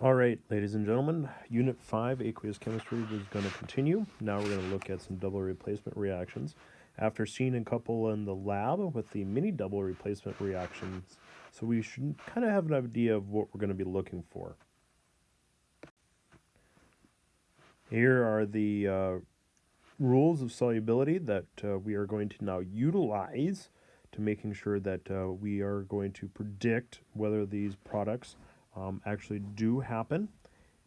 All right, ladies and gentlemen, Unit 5, aqueous chemistry, is going to continue. Now we're going to look at some double replacement reactions. After seeing a couple in the lab with the mini double replacement reactions, so we should kind of have an idea of what we're going to be looking for. Here are the rules of solubility that we are going to now utilize to making sure that we are going to predict whether these products actually do happen.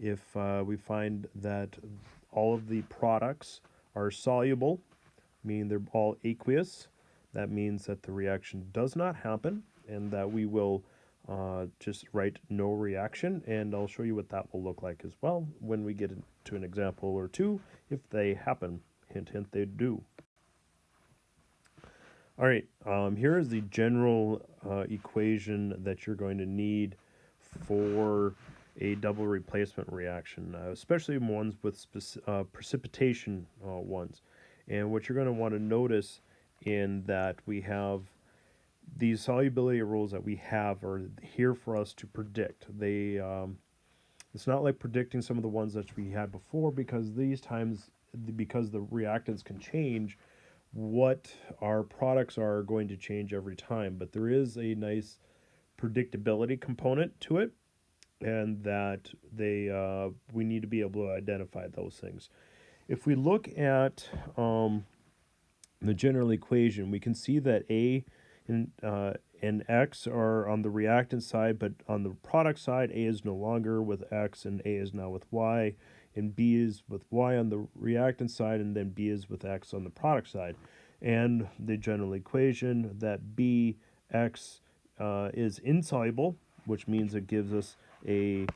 If we find that all of the products are soluble, meaning they're all aqueous, that means that the reaction does not happen and that we will just write no reaction, and I'll show you what that will look like as well when we get into an example or two if they happen. Hint, hint, they do. All right, here is the general equation that you're going to need for a double replacement reaction, especially ones with precipitation ones. And what you're going to want to notice in that we have these solubility rules that we have are here for us to predict. It's not like predicting some of the ones that we had before, because these times, because the reactants can change, what our products are going to change every time. But there is a nice predictability component to it, and that we need to be able to identify those things. If we look at the general equation, we can see that A and X are on the reactant side, but on the product side, A is no longer with X and A is now with Y, and B is with Y on the reactant side, and then B is with X on the product side. And the general equation that BX is insoluble, which means it gives us a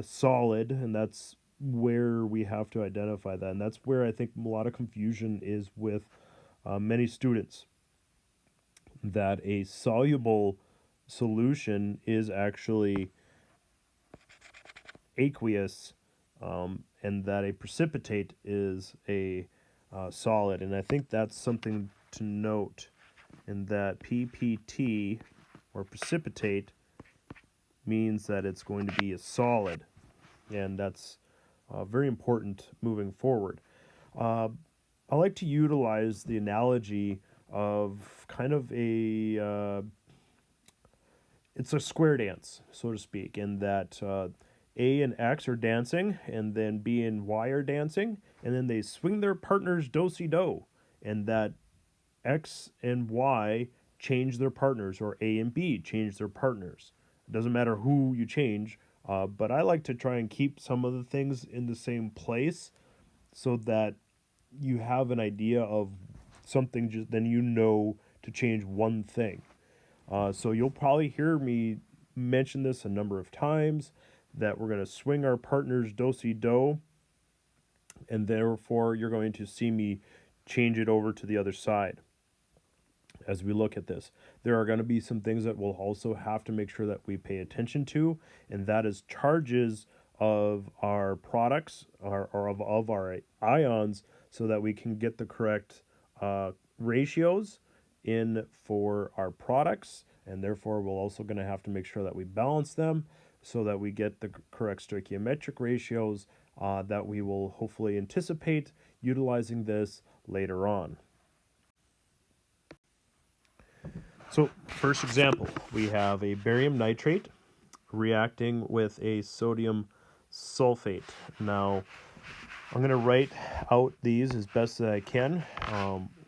solid, and that's where we have to identify that. And that's where I think a lot of confusion is with many students, that a soluble solution is actually aqueous, and that a precipitate is a solid. And I think that's something to note, in that PPT, or precipitate, means that it's going to be a solid, and that's very important moving forward. I like to utilize the analogy of kind of it's a square dance, so to speak, in that A and X are dancing, and then B and Y are dancing, and then they swing their partners do-si-do, and that X and Y change their partners, or A and B change their partners. It doesn't matter who you change, but I like to try and keep some of the things in the same place so that you have an idea of something, just then you know to change one thing. So you'll probably hear me mention this a number of times, that we're going to swing our partners do-si-do, and therefore you're going to see me change it over to the other side. As we look at this, there are going to be some things that we'll also have to make sure that we pay attention to, and that is charges of our products, or of our ions, so that we can get the correct ratios in for our products, and therefore we're also going to have to make sure that we balance them so that we get the correct stoichiometric ratios that we will hopefully anticipate utilizing this later on. So, first example, we have a barium nitrate reacting with a sodium sulfate. Now, I'm going to write out these as best as I can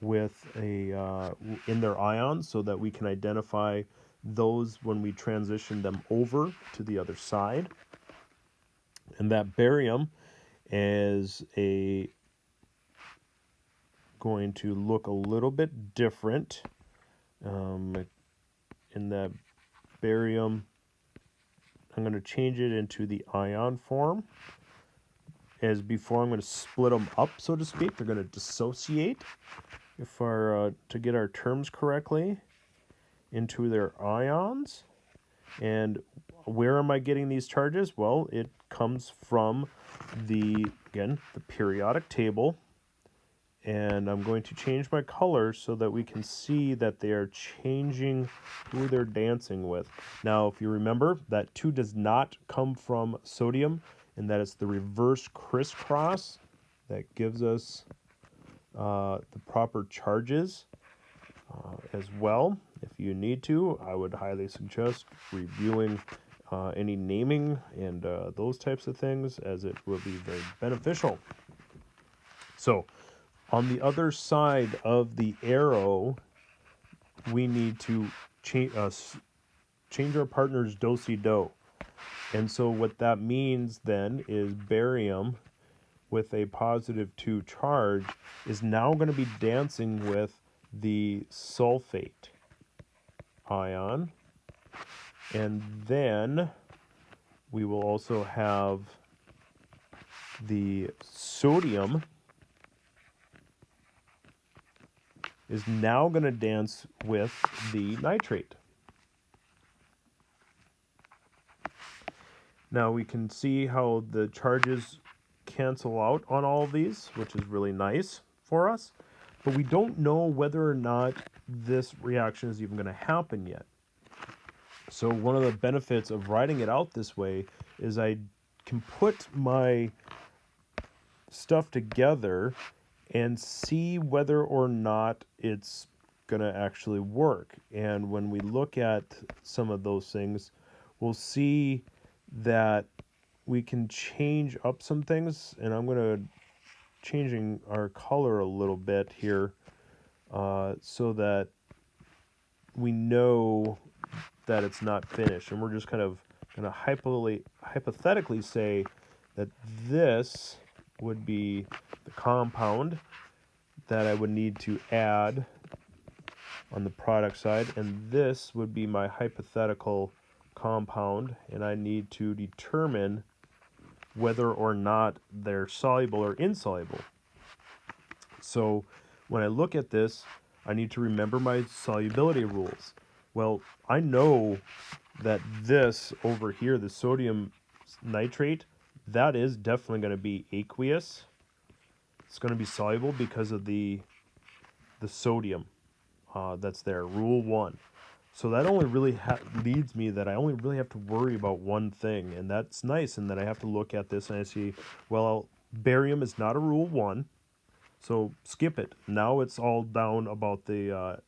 with in their ions, so that we can identify those when we transition them over to the other side. And that barium is going to look a little bit different. In that barium, I'm going to change it into the ion form. As before, I'm going to split them up, so to speak. They're going to dissociate, if our to get our terms correctly, into their ions. And where am I getting these charges? Well, it comes from the periodic table, and I'm going to change my color so that we can see that they are changing who they're dancing with. Now, if you remember, that 2 does not come from sodium, and that it's the reverse crisscross that gives us the proper charges as well. If you need to, I would highly suggest reviewing any naming and those types of things, as it will be very beneficial. So, on the other side of the arrow, we need to change our partner's do-si-do. And so what that means then is barium with a positive 2 charge is now going to be dancing with the sulfate ion. And then we will also have the sodium is now going to dance with the nitrate. Now we can see how the charges cancel out on all of these, which is really nice for us. But we don't know whether or not this reaction is even going to happen yet. So one of the benefits of writing it out this way is I can put my stuff together and see whether or not it's going to actually work. And when we look at some of those things, we'll see that we can change up some things. And I'm going to changing our color a little bit here so that we know that it's not finished. And we're just kind of going to hypothetically say that this would be the compound that I would need to add on the product side, and this would be my hypothetical compound, and I need to determine whether or not they're soluble or insoluble. So when I look at this, I need to remember my solubility rules. Well, I know that this over here, the sodium nitrate, that is definitely going to be aqueous. It's going to be soluble because of the sodium that's there, rule 1. So that only really leads me that I only really have to worry about one thing, and that's nice. And then I have to look at this and I see, well, barium is not a rule 1, so skip it. Now it's all down about the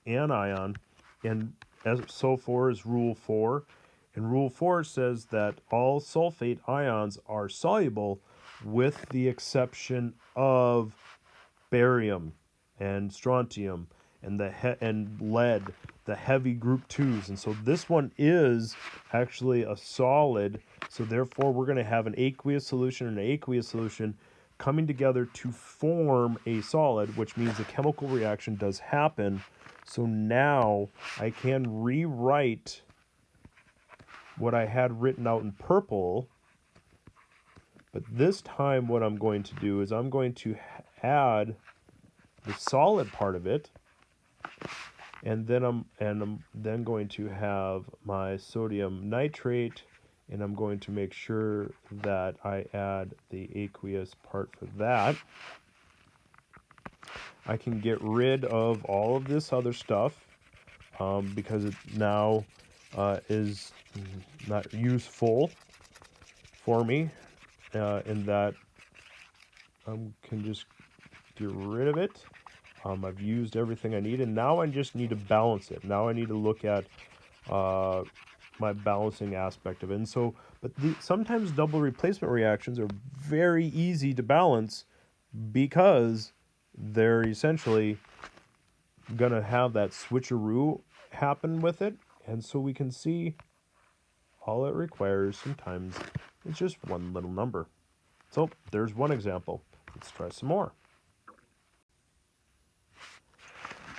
anion, and SO4 is rule 4. And rule 4 says that all sulfate ions are soluble with the exception of barium and strontium and and lead, the heavy group 2s. And so this one is actually a solid. So therefore we're going to have an aqueous solution and an aqueous solution coming together to form a solid, which means the chemical reaction does happen. So now I can rewrite what I had written out in purple, but this time what I'm going to do is I'm going to add the solid part of it, and then I'm then going to have my sodium nitrate, and I'm going to make sure that I add the aqueous part for that. I can get rid of all of this other stuff because it now is not useful for me, in that I can just get rid of it. I've used everything I need, and now I just need to balance it. Now I need to look at my balancing aspect of it. And so, but sometimes double replacement reactions are very easy to balance because they're essentially going to have that switcheroo happen with it. And so we can see all it requires sometimes is just one little number. So there's one example. Let's try some more.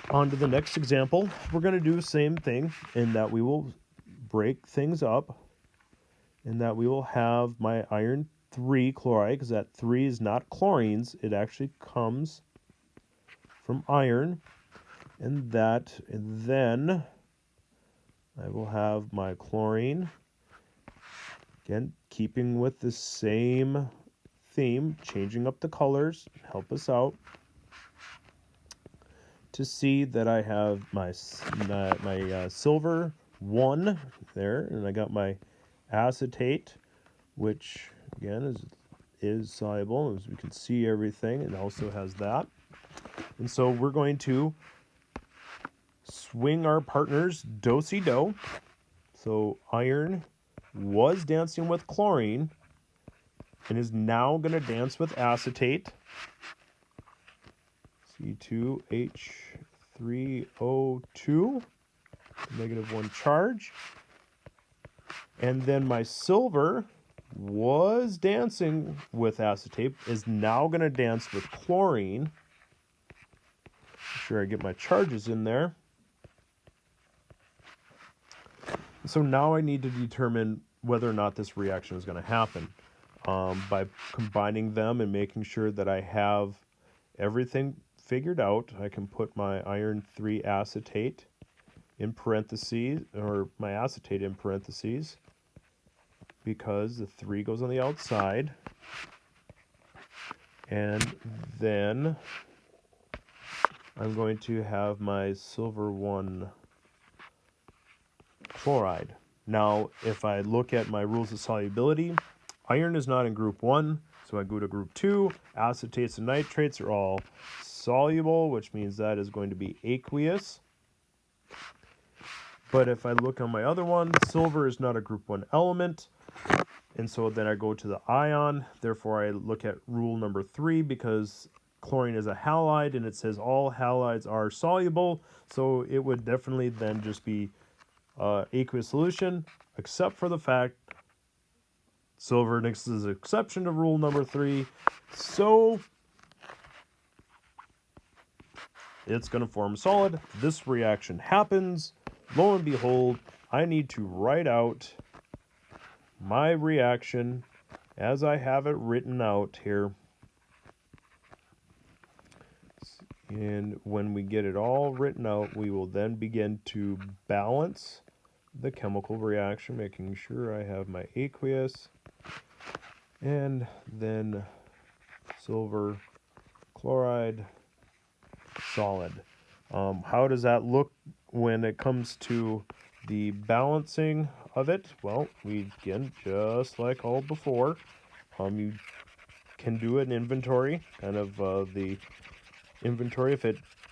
On to the next example. We're going to do the same thing in that we will break things up, in that we will have my iron 3 chloride, because that 3 is not chlorines, it actually comes from iron, and then I will have my chlorine, again keeping with the same theme, changing up the colors, help us out. to see that I have my silver 1 there, and I got my acetate, which again is soluble, as we can see everything. It also has that. And so we're going to swing our partners do-si-do. So iron was dancing with chlorine and is now going to dance with acetate. C2H3O2, -1 charge. And then my silver was dancing with acetate, is now going to dance with chlorine. Make sure I get my charges in there. So now I need to determine whether or not this reaction is going to happen by combining them and making sure that I have everything figured out. I can put my iron 3 acetate in parentheses, or my acetate in parentheses, because the 3 goes on the outside. And then I'm going to have my silver 1 chloride. Now, if I look at my rules of solubility, iron is not in group 1, so I go to group 2. Acetates and nitrates are all soluble, which means that is going to be aqueous. But if I look on my other one, silver is not a group 1 element, and so then I go to the ion. Therefore, I look at rule number 3, because chlorine is a halide, and it says all halides are soluble, so it would definitely then just be aqueous solution, except for the fact silver is an exception to rule number 3, so it's going to form solid. This reaction happens. Lo and behold, I need to write out my reaction as I have it written out here. And when we get it all written out, we will then begin to balance the chemical reaction, making sure I have my aqueous, and then silver chloride solid. How does that look when it comes to the balancing of it? Well, we again, just like all before, you can do an inventory, kind of the inventory. If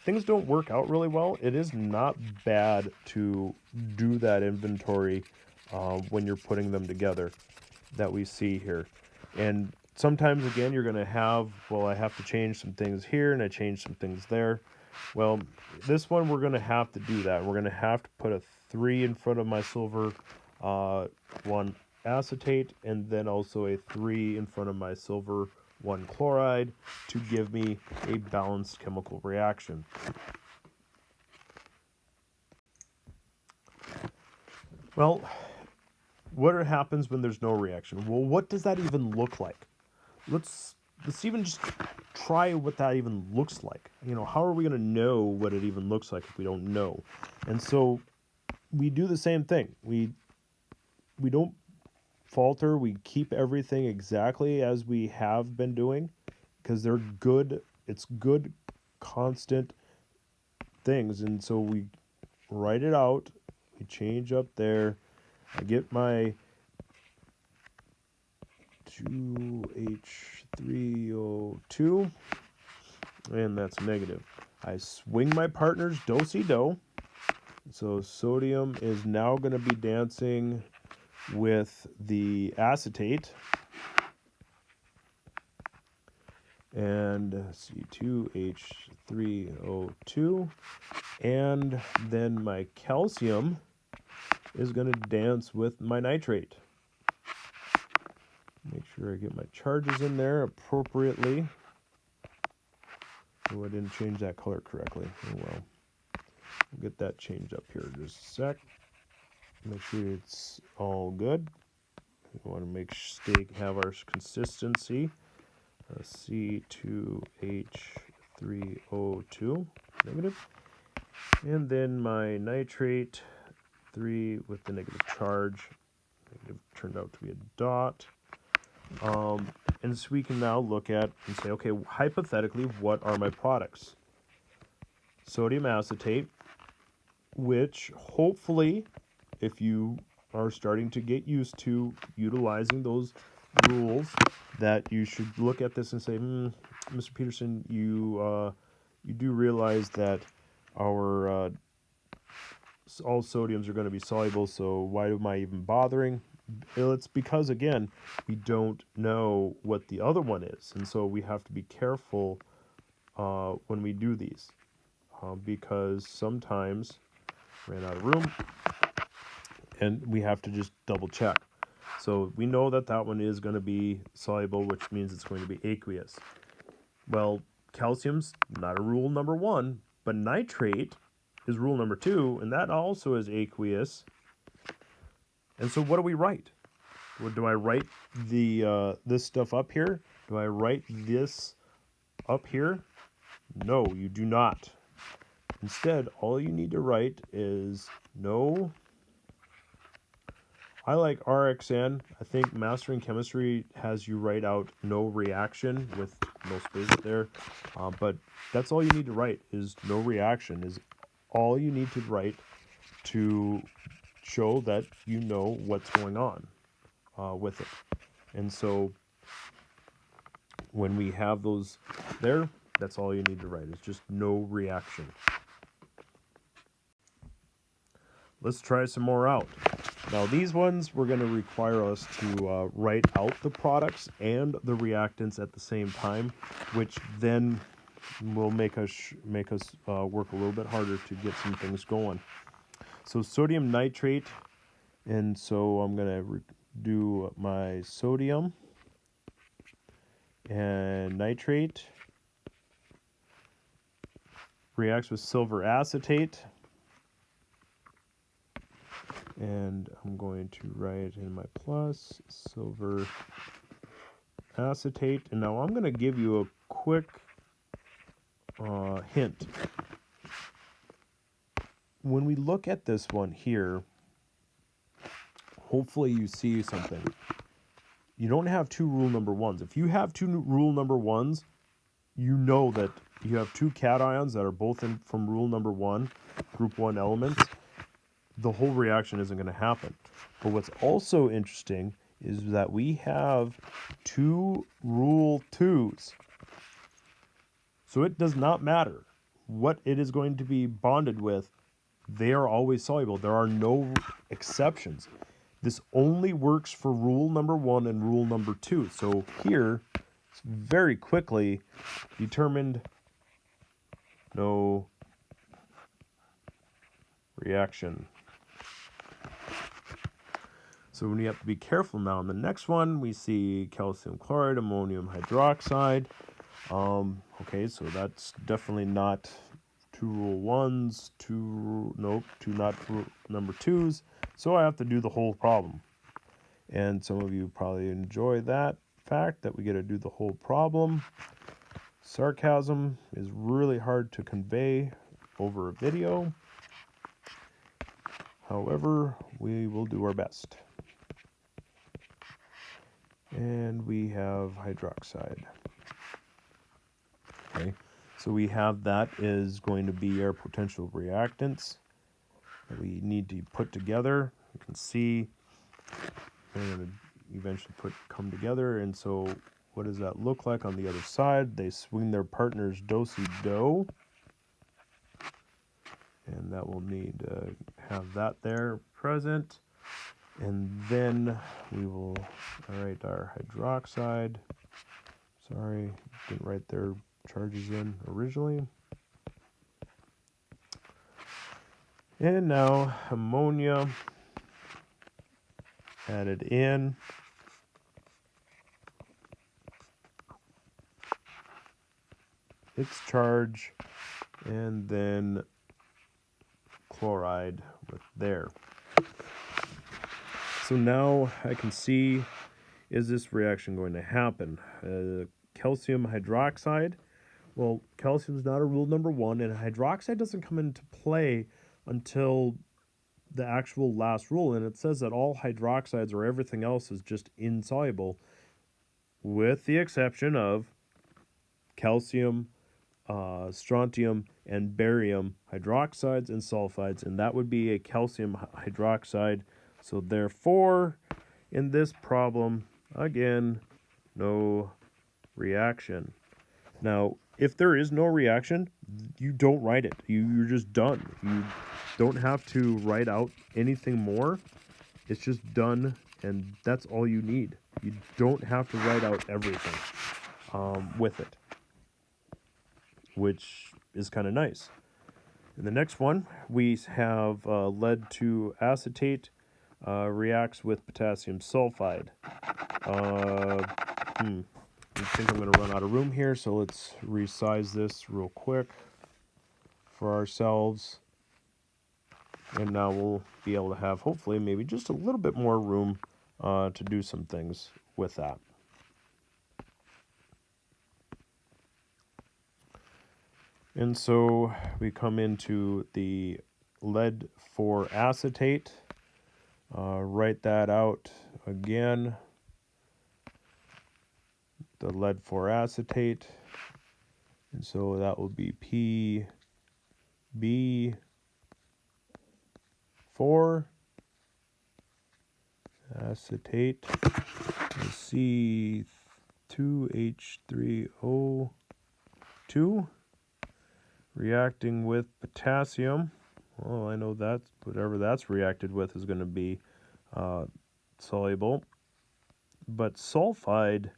things don't work out really well, it is not bad to do that inventory when you're putting them together that we see here. And sometimes, again, you're going to have, well, I have to change some things here and I change some things there. Well, this one we're going to have to do that. We're going to have to put a 3 in front of my silver 1 acetate, and then also a 3 in front of my silver 1 chloride to give me a balanced chemical reaction. Well, what happens when there's no reaction? Well, what does that even look like? Let's even just try what that even looks like. You know, how are we going to know what it even looks like if we don't know? And so we do the same thing. We don't falter. We keep everything exactly as we have been doing, because they're good. It's good, constant things. And so we write it out. We change up there. I get my 2H3O2, and that's negative. I swing my partners do-si-do. So sodium is now going to be dancing with the acetate, and C2H3O2, and then my calcium is going to dance with my nitrate. Make sure I get my charges in there appropriately. Oh, I didn't change that color correctly. Oh well. We'll get that changed up here in just a sec. Make sure it's all good. We want to have our consistency. C2H3O2 negative. And then my nitrate 3 with the negative charge. Negative turned out to be a dot. And so we can now look at and say, okay, hypothetically, what are my products? sodium acetate, which hopefully, if you are starting to get used to utilizing those rules, that you should look at this and say, Mr. Peterson, you do realize that our all sodiums are going to be soluble, so why am I even bothering? Well, it's because, again, we don't know what the other one is, and so we have to be careful when we do these, because sometimes ran out of room, and we have to just double check. So we know that that one is going to be soluble, which means it's going to be aqueous. Well, calcium's not a rule number 1, but nitrate is rule number 2, and that also is aqueous. And so what do we write? Do I write the this stuff up here? Do I write this up here? No, you do not. Instead, all you need to write is no. I like RXN. I think Mastering Chemistry has you write out no reaction with no space there. But that's all you need to write is no reaction is all you need to write to show that you know what's going on with it. And so when we have those there, that's all you need to write is just no reaction. Let's try some more out. Now these ones we're going to require us to write out the products and the reactants at the same time, which then will make us work a little bit harder to get some things going. So sodium nitrate, and so I'm going to do my sodium and nitrate reacts with silver acetate. And I'm going to write in my plus silver acetate. And now I'm going to give you a quick hint. When we look at this one here, hopefully you see something. You don't have two rule number 1s. If you have two rule number 1s, you know that you have two cations that are both from rule number 1, group 1 elements. The whole reaction isn't going to happen. But what's also interesting is that we have two rule 2s. So it does not matter what it is going to be bonded with. They are always soluble. There are no exceptions. This only works for rule number 1 and rule number 2. So here, it's very quickly determined no reaction. So we have to be careful now. In the next one, we see calcium chloride, ammonium hydroxide. Okay, so that's definitely not two rule 1s, two not number 2s. So I have to do the whole problem. And some of you probably enjoy that fact that we get to do the whole problem. Sarcasm is really hard to convey over a video. However, we will do our best. And we have hydroxide. Okay, so we have that is going to be our potential reactants that we need to put together. You can see they're going to eventually come together. And so what does that look like on the other side? They swing their partners do-si-do. And that will need to have that there present. And then we will write our hydroxide. Sorry, didn't write their charges in originally. And now ammonia added in. Its charge, and then chloride with there. So now I can see, is this reaction going to happen? Calcium hydroxide. Well, calcium is not a rule number 1, and hydroxide doesn't come into play until the actual last rule, and it says that all hydroxides or everything else is just insoluble, with the exception of calcium, strontium, and barium hydroxides and sulfides, and that would be a calcium hydroxide. So therefore, in this problem, again, no reaction. Now, if there is no reaction, you don't write it. You're just done. You don't have to write out anything more. It's just done, and that's all you need. You don't have to write out everything with it, which is kind of nice. In the next one, we have lead to acetate reacts with potassium sulfide. I think I'm going to run out of room here, so let's resize this real quick for ourselves. And now we'll be able to have, hopefully, maybe just a little bit more room to do some things with that. And so we come into the lead 4 acetate. Write that out again. The lead 4 acetate. And so that will be PB4 acetate, C2H3O2, reacting with potassium. Well, I know that whatever that's reacted with is going to be soluble. But sulfide,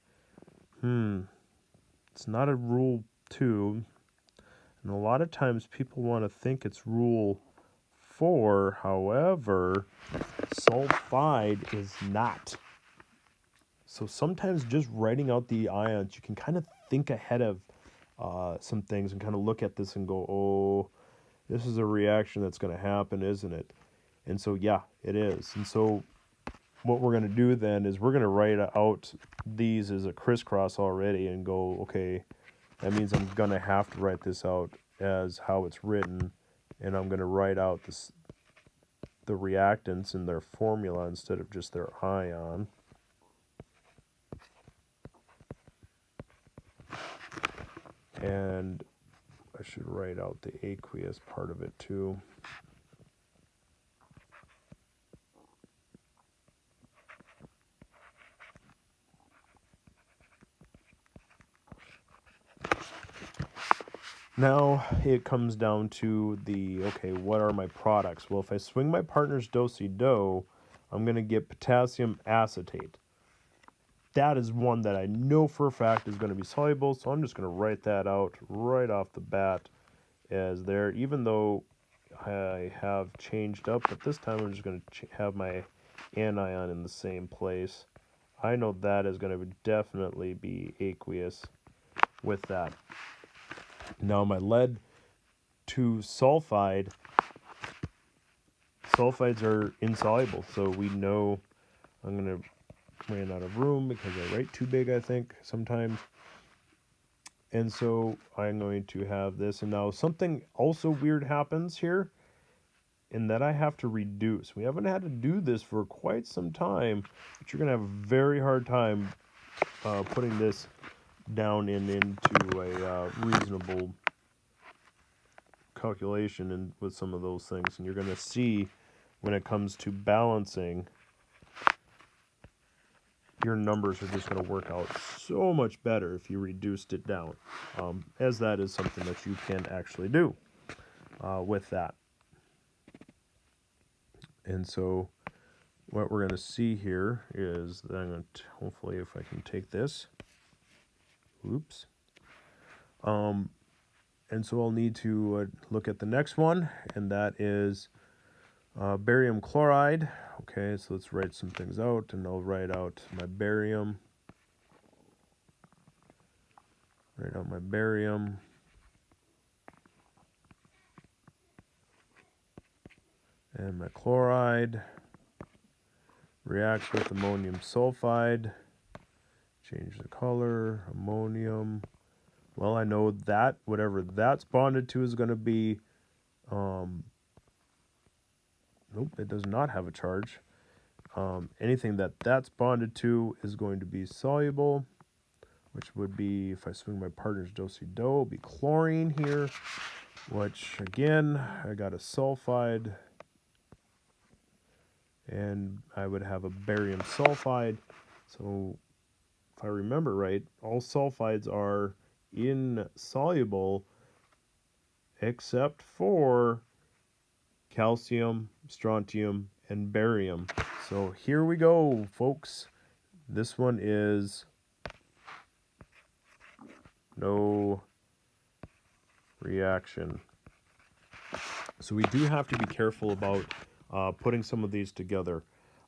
it's not a rule 2. And a lot of times people want to think it's rule 4. However, sulfide is not. So sometimes just writing out the ions, you can kind of think ahead of some things and kind of look at this and go, oh, this is a reaction that's going to happen, isn't it? And so, yeah, it is. And so what we're going to do then is we're going to write out these as a crisscross already and go, okay, that means I'm going to have to write this out as how it's written, and I'm going to write out the reactants in their formula instead of just their ion. And I should write out the aqueous part of it too. Now it comes down to the, okay, what are my products? Well, if I swing my partner's do-si-do, I'm going to get potassium acetate. That is one that I know for a fact is going to be soluble, so I'm just going to write that out right off the bat as there, even though I have changed up, but this time I'm just going to have my anion in the same place. I know that is going to definitely be aqueous with that. Now my lead to sulfide, sulfides are insoluble, so we know I'm going to ran out of room because I write too big, I think, sometimes. And so I'm going to have this. And now something also weird happens here in that I have to reduce. We haven't had to do this for quite some time, but you're going to have a very hard time putting this down into a reasonable calculation and with some of those things. And you're going to see when it comes to balancing, your numbers are just going to work out so much better if you reduced it down, as that is something that you can actually do with that. And so what we're going to see here is that I'm going to, hopefully if I can take this, oops, and so I'll need to look at the next one, and that is barium chloride. Okay, so let's write some things out, and I'll write out my barium. Write out my barium. And my chloride. Reacts with ammonium sulfide. Change the color. Ammonium. Well, I know that whatever that's bonded to is going to be... nope, it does not have a charge. Anything that's bonded to is going to be soluble, which would be, if I swing my partner's do-si-do, it'll be chlorine here. which again, I got a sulfide, and I would have a barium sulfide. So if I remember right, all sulfides are insoluble except for calcium, strontium, and barium. So here we go, folks. This one is no reaction. So we do have to be careful about putting some of these together.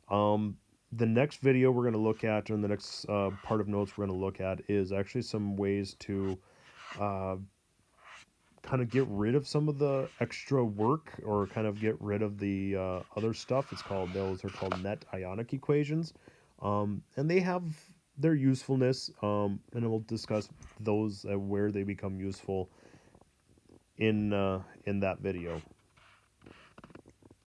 The next video we're going to look at, and the next part of notes we're going to look at, is actually some ways to kind of get rid of some of the extra work, or kind of get rid of the other stuff. Those are called net ionic equations, and they have their usefulness, and we'll discuss those where they become useful in that video.